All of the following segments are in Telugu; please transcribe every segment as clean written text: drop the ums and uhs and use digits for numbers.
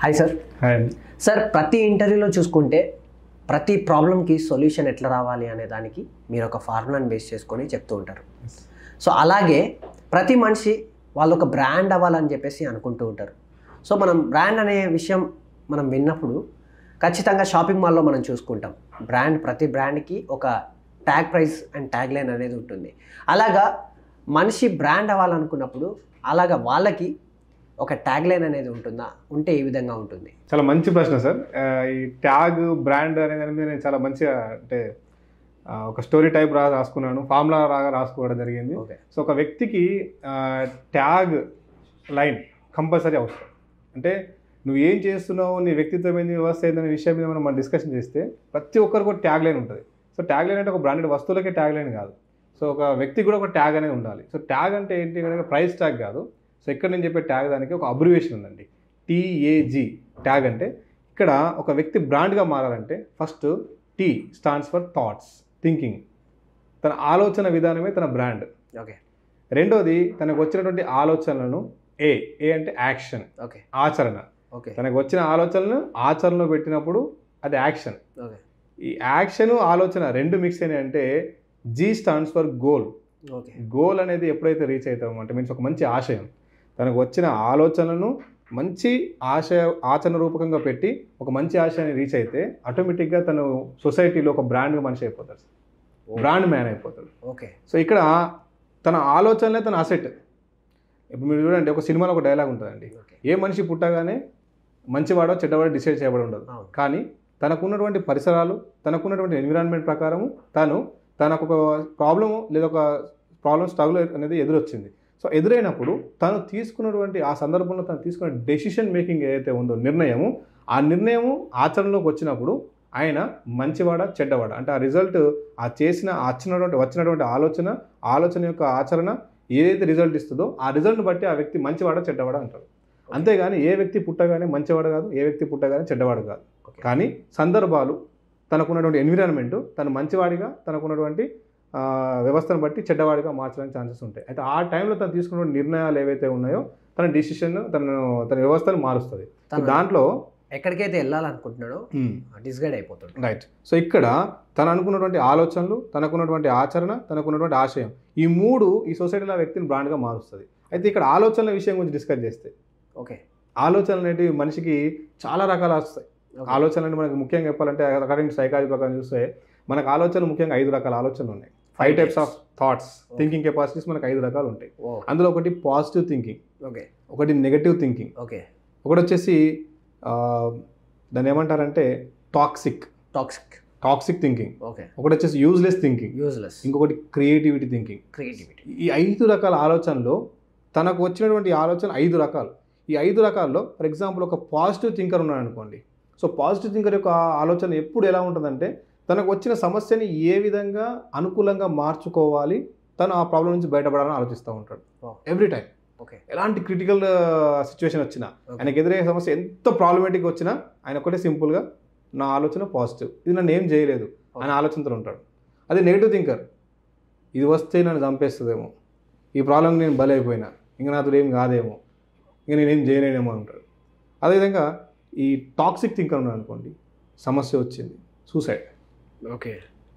Hi sir. హాయ్. సార్, ప్రతి ఇంటర్వ్యూలో చూసుకుంటే ప్రతి ప్రాబ్లంకి సొల్యూషన్ ఎట్లా రావాలి అనే దానికి మీరు ఒక ఫార్ములాని బేస్ చేసుకొని చెప్తూ ఉంటారు. సో అలాగే ప్రతి మనిషి వాళ్ళు ఒక బ్రాండ్ అవ్వాలని చెప్పేసి అనుకుంటూ ఉంటారు. సో మనం బ్రాండ్ అనే విషయం మనం విన్నప్పుడు ఖచ్చితంగా షాపింగ్ మాల్లో మనం చూసుకుంటాం. ప్రతి బ్రాండ్కి ఒక tag price and tag line అనేది ఉంటుంది. అలాగా మనిషి బ్రాండ్ అవ్వాలనుకున్నప్పుడు అలాగా వాళ్ళకి ఒక ట్యాగ్ లైన్ అనేది ఉంటుందా? ఉంటే ఏ విధంగా ఉంటుంది? చాలా మంచి ప్రశ్న సార్. ఈ ట్యాగ్ బ్రాండ్ అనేది నేను చాలా మంచిగా అంటే ఒక స్టోరీ టైప్ రాసుకున్నాను, ఫార్ములా రాగా రాసుకోవడం జరిగింది. సో ఒక వ్యక్తికి ట్యాగ్ లైన్ కంపల్సరీ అవసరం. అంటే నువ్వు ఏం చేస్తున్నావు, నీ వ్యక్తిత్వం ఏంది, వ్యవస్థ ఏందనే విషయం మీద మనం డిస్కషన్ చేస్తే ప్రతి ఒక్కరికి ఒక ట్యాగ్ లైన్ ఉంటుంది. సో ట్యాగ్ లైన్ అంటే ఒక బ్రాండెడ్ వస్తువులకే ట్యాగ్ లైన్ కాదు. సో ఒక వ్యక్తికి కూడా ఒక ట్యాగ్ అనేది ఉండాలి. సో ట్యాగ్ అంటే ఏంటి అంటే ప్రైస్ ట్యాగ్ కాదు. సో ఇక్కడ నేను చెప్పే ట్యాగ్ దానికి ఒక అబ్రివేషన్ ఉందండి, TAG. ట్యాగ్ అంటే ఇక్కడ ఒక వ్యక్తి బ్రాండ్గా మారాలంటే first T stands for thoughts, thinking. తన ఆలోచన విధానమే తన బ్రాండ్. ఓకే. రెండోది తనకు వచ్చినటువంటి ఆలోచనలను ఏ అంటే యాక్షన్, ఓకే, ఆచరణ. ఓకే. తనకు వచ్చిన ఆలోచనలను ఆచరణలో పెట్టినప్పుడు అది యాక్షన్. ఓకే. ఈ యాక్షన్ ఆలోచన రెండు మిక్స్ అయినాయి అంటే G stands for goal. Okay. Goal అనేది ఎప్పుడైతే రీచ్ అవుతామో అంటే మీన్స్ ఒక మంచి ఆశయం, తనకు వచ్చిన ఆలోచనలను మంచి ఆచరణ రూపకంగా పెట్టి ఒక మంచి ఆశయాన్ని రీచ్ అయితే ఆటోమేటిక్గా తను సొసైటీలో ఒక బ్రాండ్ మనిషి అయిపోతాడు, బ్రాండ్ మ్యాన్ అయిపోతాడు. ఓకే. సో ఇక్కడ తన ఆలోచనలే తన అసెట్. ఇప్పుడు మీరు చూడండి, ఒక సినిమాలో ఒక డైలాగ్ ఉంటుందండి, ఏ మనిషి పుట్టగానే మంచివాడో చెడ్డవాడో డిసైడ్ చేయబడి ఉండదు. కానీ తనకున్నటువంటి పరిసరాలు, తనకున్నటువంటి ఎన్విరాన్మెంట్ ప్రకారము తనకు ఒక ప్రాబ్లము లేదా ఒక ప్రాబ్లమ్ స్ట్రగుల్ అనేది ఎదురొచ్చింది. సో ఎదురైనప్పుడు తను తీసుకున్నటువంటి ఆ సందర్భంలో తను తీసుకున్న డెసిషన్ మేకింగ్ ఏదైతే ఉందో నిర్ణయము, ఆ నిర్ణయము ఆచరణలోకి వచ్చినప్పుడు ఆయన మంచివాడా చెడ్డవాడా అంటే ఆ రిజల్ట్ వచ్చినటువంటి ఆలోచన యొక్క ఆచరణ ఏదైతే రిజల్ట్ ఇస్తుందో ఆ రిజల్ట్ని బట్టి ఆ వ్యక్తి మంచివాడా చెడ్డవాడా అంటారు. అంతేగాని ఏ వ్యక్తి పుట్టగానే మంచివాడు కాదు, ఏ వ్యక్తి పుట్టగానే చెడ్డవాడు కాదు. కానీ సందర్భాలు, తనకున్నటువంటి ఎన్విరాన్మెంట్ తను మంచివాడిగా, తనకున్నటువంటి వ్యవస్థను బట్టి చెడ్డవాడిగా మార్చడానికి ఛాన్సెస్ ఉంటాయి. అయితే ఆ టైంలో తను తీసుకున్న నిర్ణయాలు ఏవైతే ఉన్నాయో తన డిసిషన్ తన వ్యవస్థను మారుస్తుంది. దాంట్లో ఎక్కడికైతే వెళ్ళాలనుకుంటున్నాడో డిస్గైడ్ అయిపోతాడు. రైట్. సో ఇక్కడ తను అనుకున్నటువంటి ఆలోచనలు, తనకున్నటువంటి ఆచరణ, తనకున్నటువంటి ఆశయం, ఈ మూడు ఈ సొసైటీలో ఆ వ్యక్తిని బ్రాండ్గా మారుస్తుంది. అయితే ఇక్కడ ఆలోచనల విషయం గురించి డిస్కస్ చేస్తే, ఓకే, ఆలోచనలు అనేవి మనిషికి చాలా రకాలు వస్తాయి. ఆలోచనలు అంటే మనకి ముఖ్యంగా చెప్పాలంటే అకార్డింగ్ టు సైకాలజీ ప్రకారం చూస్తే మనకు ఆలోచనలు ముఖ్యంగా 5 రకాల ఆలోచనలు ఉన్నాయి. 5 types of thoughts, thinking capacities మనకు 5 రకాలు ఉంటాయి. అందులో ఒకటి పాజిటివ్ థింకింగ్, ఓకే, ఒకటి నెగటివ్ థింకింగ్, ఓకే, ఒకటి వచ్చేసి దాన్ని ఏమంటారంటే టాక్సిక్ థింకింగ్, ఓకే, ఒకటి వచ్చేసి యూజ్లెస్ థింకింగ్, ఇంకొకటి క్రియేటివిటీ థింకింగ్. ఈ 5 రకాల ఆలోచనలో తనకు వచ్చినటువంటి ఆలోచన 5 రకాలు. ఈ 5 రకాల్లో ఫర్ ఎగ్జాంపుల్ ఒక పాజిటివ్ థింకర్ ఉన్నాడు అనుకోండి. సో పాజిటివ్ థింకర్ యొక్క ఆలోచన ఎప్పుడు ఎలా ఉంటుందంటే తనకు వచ్చిన సమస్యని ఏ విధంగా అనుకూలంగా మార్చుకోవాలి, తను ఆ ప్రాబ్లం నుంచి బయటపడాలని ఆలోచిస్తూ ఉంటాడు ఎవ్రీ టైం. ఓకే, ఎలాంటి క్రిటికల్ సిచ్యువేషన్ వచ్చినా, ఆయనకు ఎదురయ్యే సమస్య ఎంత ప్రాబ్లమేటిక్ వచ్చినా ఆయన ఒకటే సింపుల్గా నా ఆలోచన పాజిటివ్, ఇది నన్ను ఏం చేయలేదు ఆయన ఆలోచనతో ఉంటాడు. అదే నెగిటివ్ థింకర్, ఇది వస్తే నన్ను చంపేస్తుందేమో, ఈ ప్రాబ్లం నేను బలైపోయినా, ఇంకా నాతో ఏం కాదేమో, ఇంకా నేనేం చేయలేనేమో అంటాడు. అదేవిధంగా ఈ టాక్సిక్ థింకర్ ఉన్నాడు అనుకోండి, సమస్య వచ్చింది, సూసైడ్. ఓకే,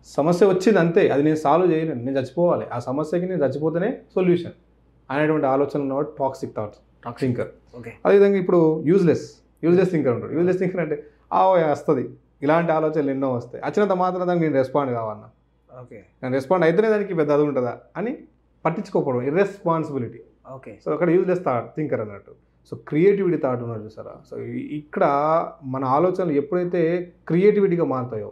సమస్య వచ్చింది అంతే, అది నేను సాల్వ్ చేయలేను, నేను చచ్చిపోవాలి, ఆ సమస్యకి నేను చచ్చిపోతేనే సొల్యూషన్ అనేటువంటి ఆలోచన ఉన్నవాడు టాక్సిక్ థింకర్. ఓకే, అదేవిధంగా ఇప్పుడు యూజ్లెస్ థింకర్ ఉంటాడు. యూజ్లెస్ థింకర్ అంటే వస్తుంది, ఇలాంటి ఆలోచనలు ఎన్నో వస్తాయి, వచ్చినంత మాత్రం దానికి నేను రెస్పాండ్ కావన్నా, ఓకే, నేను రెస్పాండ్ అయితేనే దానికి పెద్ద అది ఉంటుందా అని పట్టించుకోకపోవడం, ఇర్రెస్పాన్సిబిలిటీ. ఓకే, సో అక్కడ యూజ్లెస్ థింకర్ అన్నట్టు. సో క్రియేటివిటీ థాట్ ఉన్నాడు చూసారా. సో ఇక్కడ మన ఆలోచనలు ఎప్పుడైతే క్రియేటివిటీగా మారుతాయో,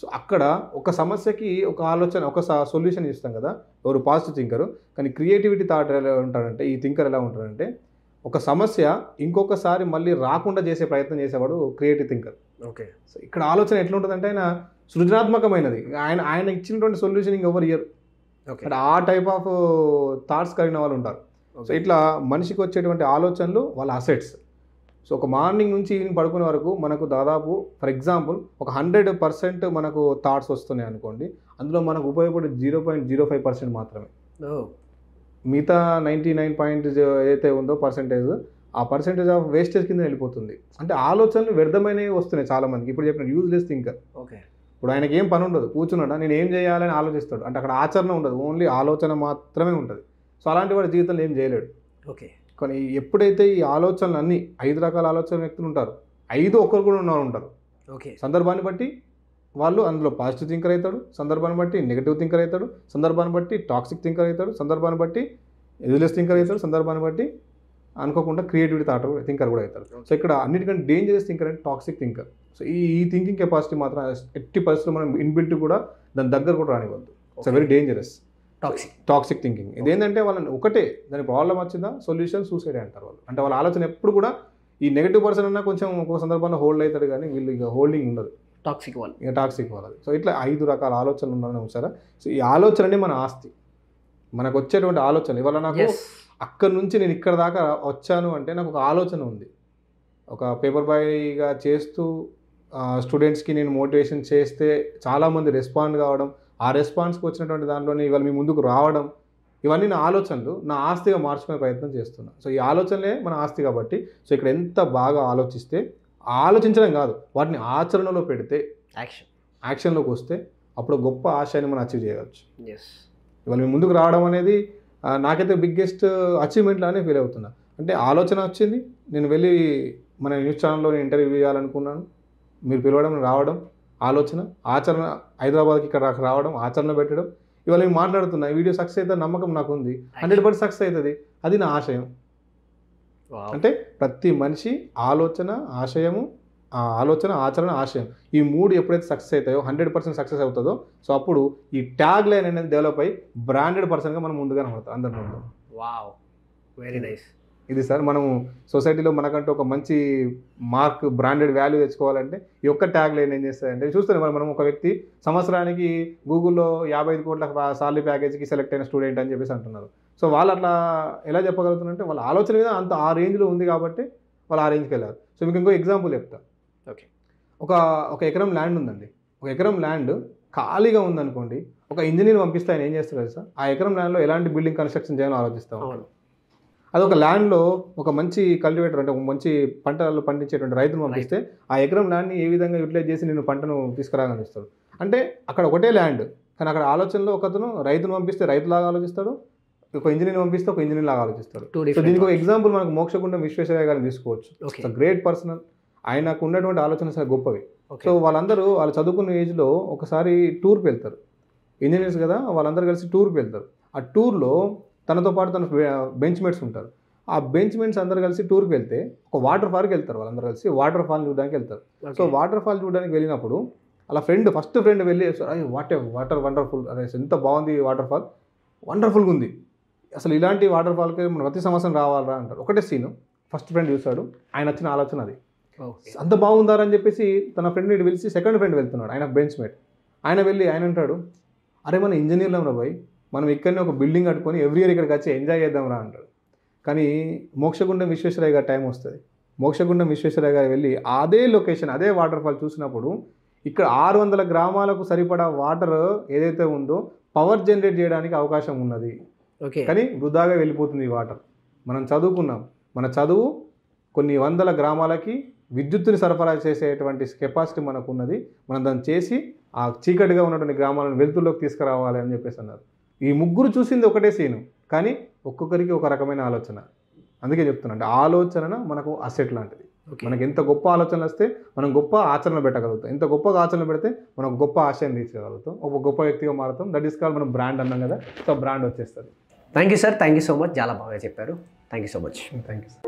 సో అక్కడ ఒక సమస్యకి ఒక ఆలోచన, ఒక సొల్యూషన్ ఇస్తాం కదా, ఎవరు పాజిటివ్ థింకరు. కానీ క్రియేటివిటీ థాట్ ఎలా ఉంటాడంటే, ఈ థింకర్ ఎలా ఉంటాడంటే ఒక సమస్య ఇంకొకసారి మళ్ళీ రాకుండా చేసే ప్రయత్నం చేసేవాడు క్రియేటివ్ థింకర్. ఓకే, సో ఇక్కడ ఆలోచన ఎట్లుంటుందంటే ఆయన సృజనాత్మకమైనది, ఆయన ఇచ్చినటువంటి సొల్యూషన్ ఇంకెవరు ఇయ్యరు. ఓకే, ఆ టైప్ ఆఫ్ థాట్స్ కలిగిన వాళ్ళు ఉంటారు. సో ఇట్లా మనిషికి వచ్చేటువంటి ఆలోచనలు వాళ్ళ అసెట్స్. సో ఒక మార్నింగ్ నుంచి ఈవినింగ్ పడుకునే వరకు మనకు దాదాపు ఫర్ ఎగ్జాంపుల్ ఒక 100% మనకు థాట్స్ వస్తున్నాయి అనుకోండి, అందులో మనకు ఉపయోగపడే 0.05% మాత్రమే. మిగతా 99 ఏదైతే ఉందో పర్సెంటేజ్ ఆ పర్సెంటేజ్ ఆఫ్ వేస్టేజ్ కింద వెళ్ళిపోతుంది. అంటే ఆలోచనలు వ్యర్థమైనవి వస్తున్నాయి చాలామందికి. ఇప్పుడు చెప్పిన యూజ్లెస్ థింకర్. ఓకే. ఇప్పుడు ఆయనకి ఏం పని ఉండదు, కూర్చున్నాడా నేను ఏం చేయాలని ఆలోచిస్తాడు. అంటే అక్కడ ఆచరణ ఉండదు, ఓన్లీ ఆలోచన మాత్రమే ఉంటుంది. సో అలాంటి వాడి జీవితంలో ఏం చేయలేడు. ఓకే. కానీ ఎప్పుడైతే ఈ ఆలోచనలు అన్నీ 5 రకాల ఆలోచన వ్యక్తులు ఉంటారు, 5 ఒక్కరు కూడా ఉన్నవారు ఉంటారు. ఓకే. సందర్భాన్ని బట్టి వాళ్ళు అందులో పాజిటివ్ థింకర్ అవుతాడు, సందర్భాన్ని బట్టి నెగిటివ్ థింకర్ అవుతాడు, సందర్భాన్ని బట్టి టాక్సిక్ థింకర్ అవుతాడు, సందర్భాన్ని బట్టి యూజ్లెస్ థింకర్ అవుతాడు, సందర్భాన్ని బట్టి అనుకోకుండా క్రియేటివిటీ థింకర్ కూడా అవుతాడు. సో ఇక్కడ అన్నిటికంటే డేంజరస్ థింకర్ అంటే టాక్సిక్ థింకర్. సో ఈ థింకింగ్ కెపాసిటీ మాత్రం ఎట్టి పరిస్థితుల్లో మనం ఇన్బిల్ట్ కూడా దాని దగ్గర కూడా రానివ్వద్దు. It's very dangerous toxic thinking. ఇదేంటంటే వాళ్ళని ఒకటే దాని ప్రాబ్లం వచ్చిందా సొల్యూషన్ సూసైడ్ అంటారు వాళ్ళు. అంటే వాళ్ళ ఆలోచన ఎప్పుడు కూడా ఈ నెగిటివ్ పర్సన్ అన్నా కొంచెం ఒక సందర్భంలో హోల్డ్ అవుతాడు, కానీ వీళ్ళు ఇక హోల్డింగ్ ఉండదు, టాక్సిక్ వాళ్ళు, ఇక టాక్సిక్ వాళ్ళది. సో ఇట్లా 5 రకాల ఆలోచనలు ఉన్నారని వచ్చారా. సో ఈ ఆలోచననే మన ఆస్తి. మనకు వచ్చేటువంటి ఆలోచన ఇవాళ నాకు అక్కడి నుంచి నేను ఇక్కడ దాకా వచ్చాను అంటే నాకు ఒక ఆలోచన ఉంది. ఒక పేపర్ బాయ్గా చేస్తూ స్టూడెంట్స్కి నేను మోటివేషన్ చేస్తే చాలామంది రెస్పాండ్ కావడం, ఆ రెస్పాన్స్కి వచ్చినటువంటి దాంట్లోనే ఇవాళ మీ ముందుకు రావడం, ఇవన్నీ నా ఆలోచనలు నా ఆస్తిగా మార్చుకునే ప్రయత్నం చేస్తున్నాను. సో ఈ ఆలోచనలే మన ఆస్తి కాబట్టి సో ఇక్కడ ఎంత బాగా ఆలోచిస్తే, ఆలోచించడం కాదు వాటిని ఆచరణలో పెడితే, యాక్షన్లోకి వస్తే అప్పుడు గొప్ప ఆశయాన్ని మనం అచీవ్ చేయవచ్చు. ఇవాళ మీ ముందుకు రావడం అనేది నాకైతే బిగ్గెస్ట్ అచీవ్మెంట్ లానే ఫీల్ అవుతున్నా. అంటే ఆలోచన వచ్చింది, నేను వెళ్ళి మన న్యూస్ ఛానల్లో ఇంటర్వ్యూ ఇవ్వాలనుకున్నాను, మీరు పిలవడం రావడం, ఆలోచన ఆచరణ, హైదరాబాద్కి ఇక్కడ రావడం, ఆచరణ పెట్టడం, ఇవాళ నేను మాట్లాడుతున్నా ఈ వీడియో సక్సెస్ అవుతుంది నమ్మకం నాకు ఉంది, 100% సక్సెస్ అవుతుంది, అది నా ఆశయం. అంటే ప్రతి మనిషి ఆలోచన ఆశయము, ఆలోచన ఆచరణ ఆశయం, ఈ 3 ఎప్పుడైతే సక్సెస్ అవుతాయో 100% సక్సెస్ అవుతుందో సో అప్పుడు ఈ ట్యాగ్ లైన్ అనేది డెవలప్ అయ్యి బ్రాండెడ్ పర్సన్గా మనం ముందుగానే పడతాం అందరి ముందు. Wow, very nice. ఇది సార్ మనము సొసైటీలో మనకంటూ ఒక మంచి మార్క్ బ్రాండెడ్ వాల్యూ తెచ్చుకోవాలంటే ఈ ఒక్క ట్యాగ్ లైన్ ఏం చేస్తారంటే చూస్తున్నాం మనం ఒక వ్యక్తి సంవత్సరానికి గూగుల్లో 55 కోట్ల సాలరీ ప్యాకేజీకి సెలెక్ట్ అయిన స్టూడెంట్ అని చెప్పేసి అంటున్నారు. సో వాళ్ళు అట్లా ఎలా చెప్పగలుగుతున్నారంటే వాళ్ళ ఆలోచన మీద అంత ఆ రేంజ్లో ఉంది కాబట్టి వాళ్ళు ఆ రేంజ్కి వెళ్ళారు. సో మీకు ఇంకో ఎగ్జాంపుల్ చెప్తా. ఓకే. ఒక ఎకరం ల్యాండ్ ఉందండి. ఒక ఎకరం ల్యాండ్ ఖాళీగా ఉందనుకోండి, ఒక ఇంజనీర్ పంపిస్తే ఆయన ఏం చేస్తారు సార్, ఆ ఎకరం ల్యాండ్లో ఎలాంటి బిల్డింగ్ కన్స్ట్రక్షన్ చేయాలో ఆలోచిస్తాం. అది ఒక ల్యాండ్లో ఒక మంచి కల్టివేటర్ అంటే ఒక మంచి పంటలు పండించేటువంటి రైతును పంపిస్తే ఆ ఎకరం ల్యాండ్ని ఏ విధంగా యూటిలైజ్ చేసి నేను పంటను తీసుకురాగలిస్తాడు. అంటే అక్కడ ఒకటే ల్యాండ్, కానీ అక్కడ ఆలోచనలో ఒకతను రైతును పంపిస్తే రైతులాగా ఆలోచిస్తాడు, ఒక ఇంజనీర్ పంపిస్తే ఒక ఇంజనీర్ లాగా ఆలోచిస్తాడు. సో దీనికి ఒక ఎగ్జాంపుల్ మనకు మోక్షగుండం విశ్వేశ్వరయ్య గారిని తీసుకోవచ్చు. గ్రేట్ పర్సనల్, ఆయనకు ఉన్నటువంటి ఆలోచన చాలా గొప్పవి. సో వాళ్ళందరూ వాళ్ళు చదువుకున్న ఏజ్లో ఒకసారి టూర్కి వెళ్తారు, ఇంజనీర్స్ కదా వాళ్ళందరూ కలిసి టూర్కి వెళ్తారు. ఆ టూర్లో తనతో పాటు తన బెంచ్ మేట్స్ ఉంటారు. ఆ బెంచ్ మేట్స్ అందరు కలిసి టూర్కి వెళ్తే ఒక వాటర్ ఫాల్కి వెళ్తారు, వాళ్ళందరూ కలిసి వాటర్ ఫాల్ చూడడానికి వెళ్తారు. సో వాటర్ ఫాల్ చూడడానికి వెళ్ళినప్పుడు అలా ఫస్ట్ ఫ్రెండ్ వెళ్ళి అయ్యో వాటర్ వండర్ఫుల్, అరే ఎంత బాగుంది వాటర్ ఫాల్, వండర్ఫుల్గా ఉంది, అసలు ఇలాంటి వాటర్ ఫాల్కి మనం ప్రతి సంవత్సరం రావాలరా అంటారు. ఒకటే సీను, ఫస్ట్ ఫ్రెండ్ చూస్తాడు, ఆయన వచ్చిన ఆలోచన అది, అంత బాగుందారని చెప్పేసి తన ఫ్రెండ్ని పిలిచి సెకండ్ ఫ్రెండ్ వెళ్తున్నాడు, ఆయన బెంచ్ మేట్. ఆయన వెళ్ళి ఆయన అంటాడు, అరే మన ఇంజనీర్లం రా బాయ్, మనం ఇక్కడనే ఒక బిల్డింగ్ కట్టుకొని ఎవ్రీ ఇయర్ ఇక్కడికి వచ్చి ఎంజాయ్ చేద్దాం రా అంటాడు. కానీ మోక్షగుండం విశ్వేశ్వరయ్య గారి టైం వస్తుంది. మోక్షగుండం విశ్వేశ్వరయ్య గారు వెళ్ళి అదే లొకేషన్ అదే వాటర్ ఫాల్ చూసినప్పుడు ఇక్కడ 600 గ్రామాలకు సరిపడా వాటర్ ఏదైతే ఉందో పవర్ జనరేట్ చేయడానికి అవకాశం ఉన్నది. కానీ వృధాగా వెళ్ళిపోతుంది ఈ వాటర్. మనం చదువుకున్నాం, మన చదువు కొన్ని వందల గ్రామాలకి విద్యుత్తుని సరఫరా చేసేటువంటి కెపాసిటీ మనకు ఉన్నది, మనం దాన్ని చేసి ఆ చీకటిగా ఉన్నటువంటి గ్రామాలను వెలుతుల్లోకి తీసుకురావాలి అని చెప్పేసి అన్నారు. ఈ ముగ్గురు చూసింది ఒకటే సీను, కానీ ఒక్కొక్కరికి ఒక రకమైన ఆలోచన. అందుకే చెప్తున్నా, అంటే ఆలోచన మనకు అసెట్ లాంటిది. మనకి ఎంత గొప్ప ఆలోచనలు వస్తే మనం గొప్ప ఆచరణ పెట్టగలుగుతాం, ఎంత గొప్పగా ఆచరణ పెడితే మనం గొప్ప ఆశయం తీర్చగలుగుతాం, ఒక గొప్ప వ్యక్తిగా మారుతాం. దట్ ఈస్ కాల్ మనం బ్రాండ్ అన్నాం కదా, సో బ్రాండ్ వచ్చేస్తుంది. Thank you sir, thank you so much, చాలా బాగా చెప్పారు. Thank you so much. Thank you sir.